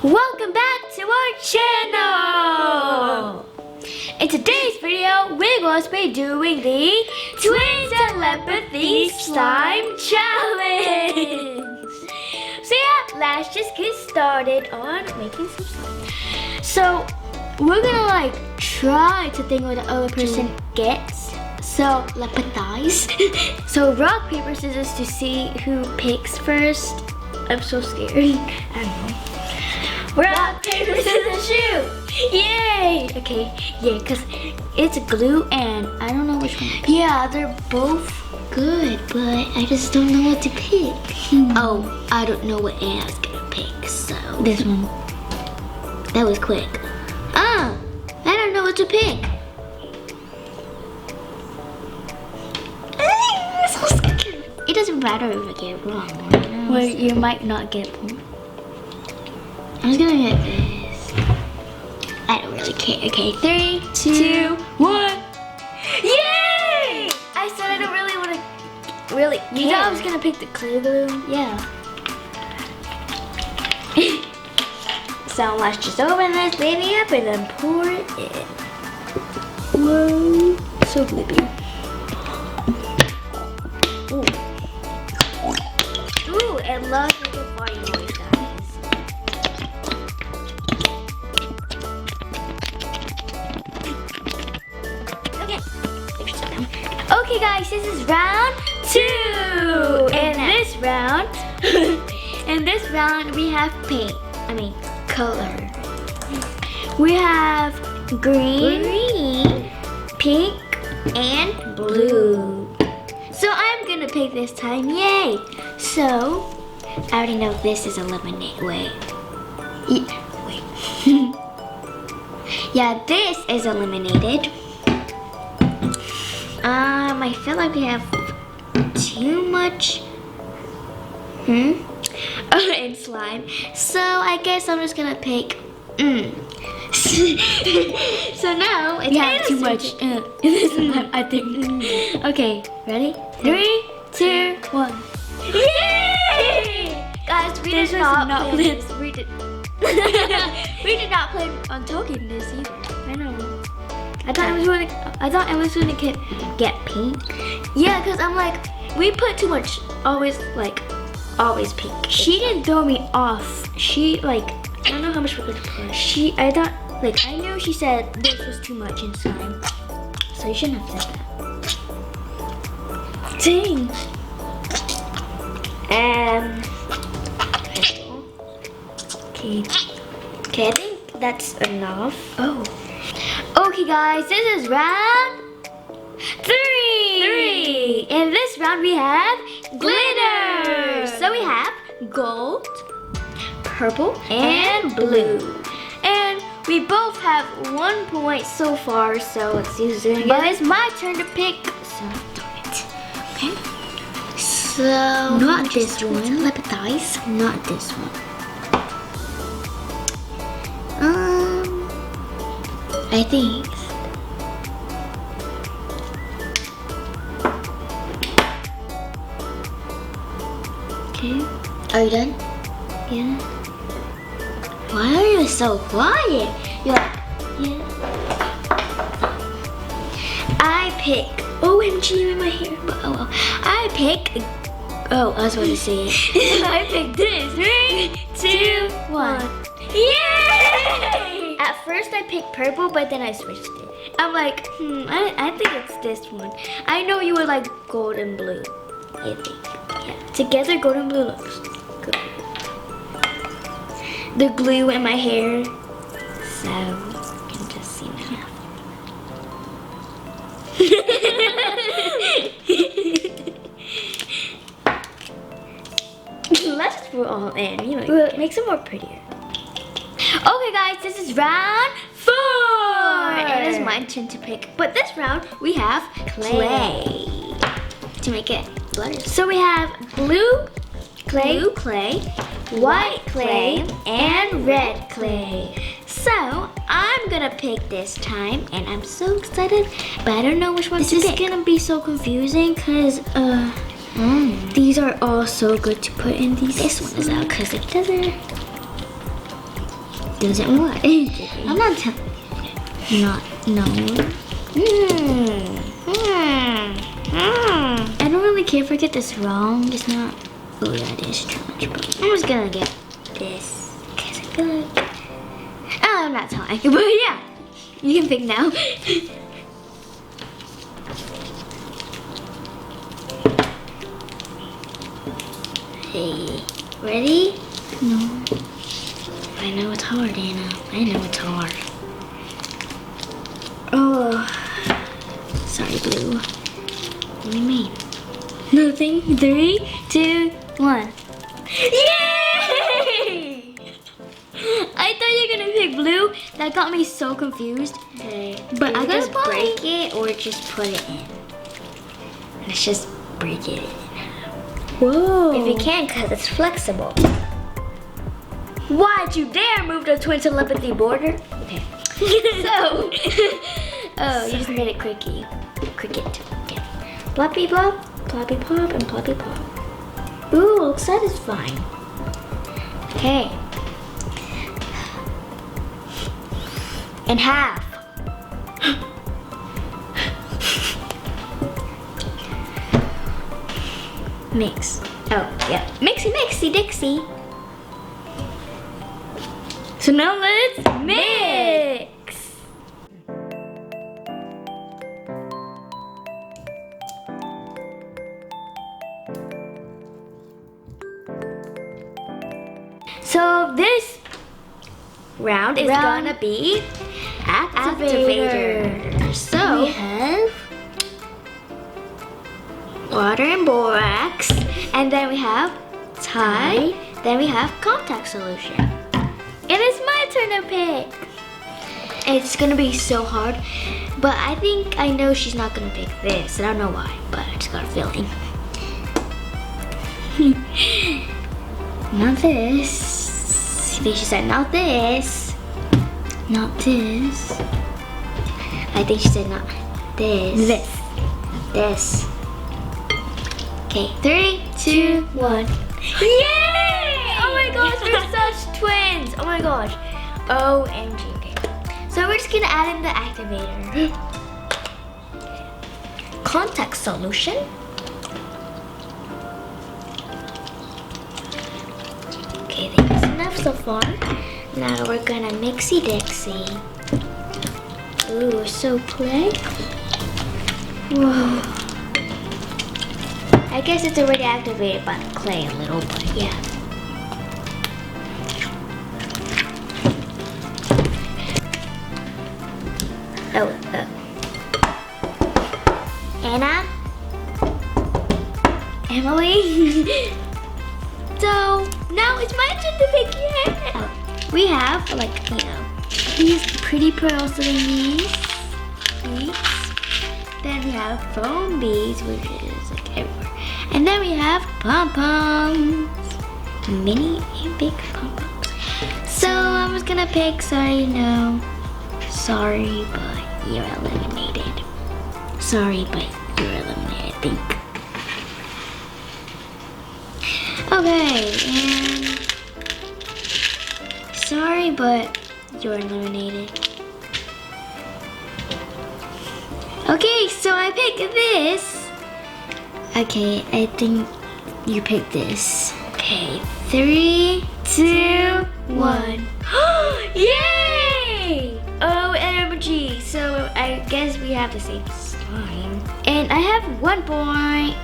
Welcome back to our channel! In today's video, we're going to be doing the Twin Telepathy Slime Challenge! So yeah, let's just get started on making some slime. So, we're gonna try to think what the other person gets. So, telepathize. So, rock, paper, scissors to see who picks first. I'm so scared. I don't know. Rock, paper, scissors, shoot! Yay! Okay, yeah, because it's glue and I don't know which one. Yeah, they're both good, but I just don't know what to pick. Oh, I don't know what Anna's gonna pick, so. This one. That was quick. Oh, I don't know what to pick. I'm so scared. It doesn't matter if I get it wrong. Well, you might not get one. I'm just gonna get this. I don't really care. Okay, 3, 2, 1. Yay! I said I don't really want to really care. You thought I was gonna pick the clear glue? Yeah. So let's just open this baby up and then pour it in. Whoa, so glippy. Ooh, it loves making funny noise, guys. Okay guys, this is round 2. In this round we have paint. Color. We have green, pink, and blue. So I'm gonna pick this time, yay! So, I already know this is eliminate, wait. Yeah, this is eliminated. I feel like we have too much in slime. So I guess I'm just gonna pick So now it's have too much in this slime, I think. Okay, ready? 3, 2, 1. Yay! Guys, we did not play this. We did we did not plan on talking this either. I know. I thought I was gonna get pink. Yeah, cause I'm like, we put too much. Always pink. She didn't throw me off. She I don't know how much we're gonna put. I knew she said this was too much in slime, so you shouldn't have said that. Dang. Okay, I think that's enough. Oh. Okay guys, this is round 3. In this round we have glitter. So we have gold, purple, and blue. And we both have 1 point so far, so let's use it again. But it's my turn to pick, so darn it. Okay. So, not this one. Telepathize. Not this one. I think. Okay. Are you done? Yeah. Why are you so quiet? You're like, yeah. I pick. OMG in my hair. But oh well. I pick. Oh, I was about to say it. I picked this. 3, 2, 1. Yay! At first I picked purple, but then I switched it. I'm like, I think it's this one. I know you would like gold and blue. I think. Yeah. Together, gold and blue looks good. The glue in my hair. So, you can just see now. Let's just put it all in. It makes it more prettier. Okay guys, this is round 4. It is my turn to pick. But this round, we have clay. To make it glitter. So we have blue clay, white clay, and red clay. So I'm gonna pick this time, and I'm so excited, but I don't know which one to pick. This is gonna be so confusing, cause these are all so good to put in these. This one is out because it doesn't. Doesn't what? I'm not telling. Not no. I don't really care if I get this wrong. It's not. Oh yeah, it is too much. But I'm just gonna get this because I feel like. Oh, I'm not telling. But yeah, you can pick now. Hey, ready? No. I know it's hard, Anna. I know it's hard. Oh, sorry, Blue. What do you mean? Nothing. 3, 2, 1. Yay! I thought you were gonna pick Blue. That got me so confused. Okay. But I gotta break it or just put it in. Let's just break it in. Whoa. If you can, because it's flexible. Why'd you dare move the twin telepathy border? Okay. So, oh, you just made it cricket. Okay. Ploppy plop, ploppy pop, and ploppy pop. Ooh, looks satisfying. Okay. And half. Mix. Oh, yeah. Mixy, Dixie. So now let's mix. So this round is gonna be activator. So we have water and borax, and then we have tie, then we have contact solution. And it's my turn to pick. It's gonna be so hard, but I think I know she's not gonna pick this. I don't know why, but I just got a feeling. Not this. I think she said not this. Not this. I think she said not this. This. Okay, 3, 2, 1. Yay! Oh my gosh, we're such twins. Oh my gosh. OMG. Okay. So we're just gonna add in the activator. Contact solution. Okay, that's enough so far. Now we're gonna mixy dixie. Ooh, so play. Whoa. I guess it's already activated by the clay a little, but yeah. Oh, Anna? Emily? So, now it's my turn to pick yeah. We have, like, you know, these pretty pearls in these beads. Then we have foam beads, which is like everywhere. And then we have pom-poms. Mini and big pom-poms. So I'm just gonna pick, sorry, no. Sorry, but you're eliminated. Sorry, but you're eliminated, I think. Okay, and sorry, but you're eliminated. Okay, so I picked this. Okay, I think you picked this. Okay, 3, 2, 1. Yay! OMG! So I guess we have the same slime. And I have 1 point.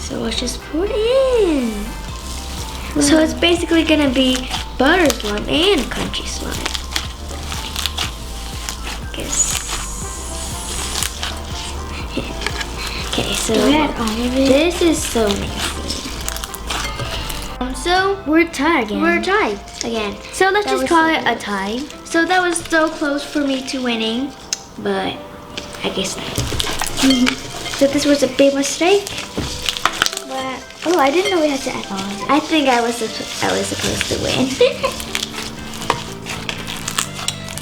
So let's just pour it in. So it's basically gonna be butter slime and crunchy slime. Okay, so this is so nasty. So we're tied again. We're tied again. So let's just call it a tie. So that was so close for me to winning, but I guess not. So this was a big mistake. But oh, I didn't know we had to add on. I think I was supposed to win.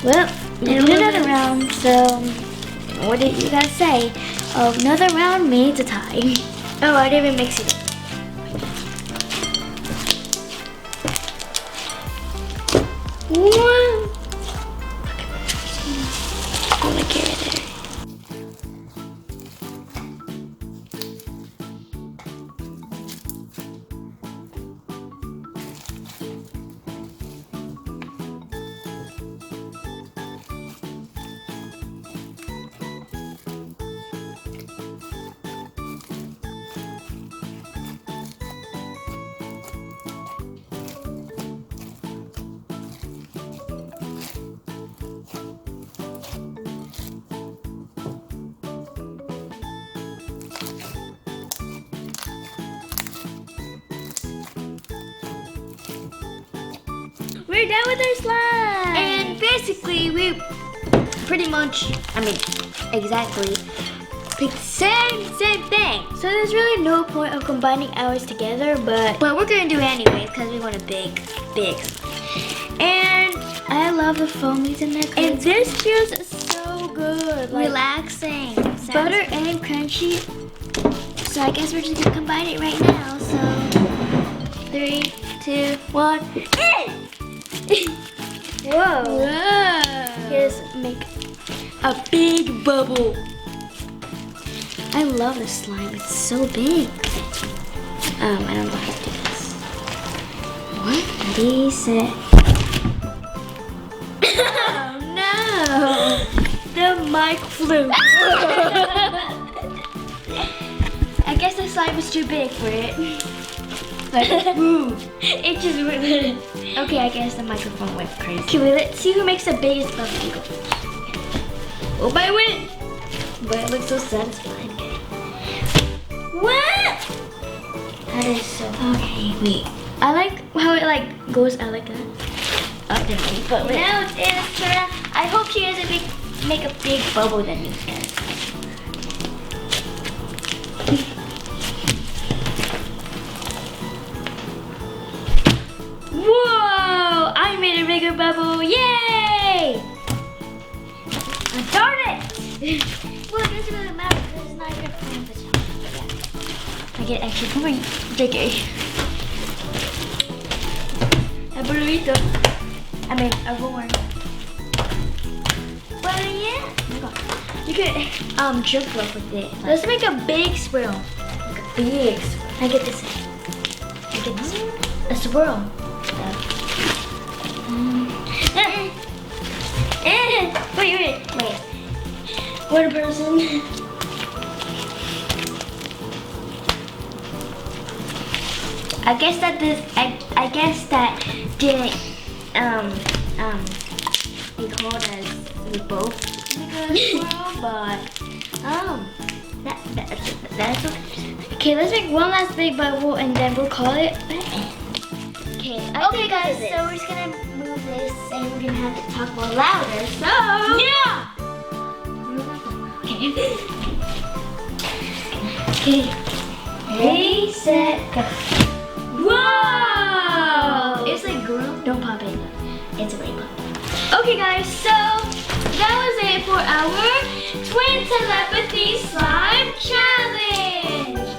Well, another round. So what did you guys say? Oh, another round means a tie. Oh, I didn't even mix it. What? I want to get it there. We're done with our slime. And basically, we pretty much, exactly, picked same thing. So there's really no point of combining ours together, but But we're gonna do it anyways because we want a big slime. And I love the foamies in there. And this feels so good. Like relaxing. butter and crunchy. So I guess we're just gonna combine it right now. So 3, 2, 1. Whoa. whoa. Just make a big bubble. I love this slime. It's so big. I don't know how to do this. What? Ready, set. Oh no! The mic flew. I guess the slime was too big for it. Like, ooh. It just went. Okay, I guess the microphone went crazy. Okay, wait, let's see who makes the biggest bubble. Oh, I win! But it looks so satisfying. What? That is so. Okay, wait. I like how it like goes out like that. Up and me, but wait. Now it's Tara. I hope she doesn't make a big bubble than me guys. Whoa! I made a bigger bubble. Yay! Darn it! Well, it doesn't really matter because it's not even playing the challenge. I get extra point. JK. A burrito. I mean, a roar. Well, yeah. You could jump rope with it. Let's make a big swirl. Like a big swirl. I get this. I get this. A swirl. Wait. One person. I guess that didn't record as we both make a swirl, but that's okay. Okay, let's make one last big bubble and then we'll call it Batman. Okay, guys, so we're just gonna move this and we're gonna have to talk more louder. So yeah. Okay. Ready, set, go. Whoa! It's like girl. Don't pop it. It's a rainbow. Okay, guys, so that was it for our Twin Telepathy Slime Challenge.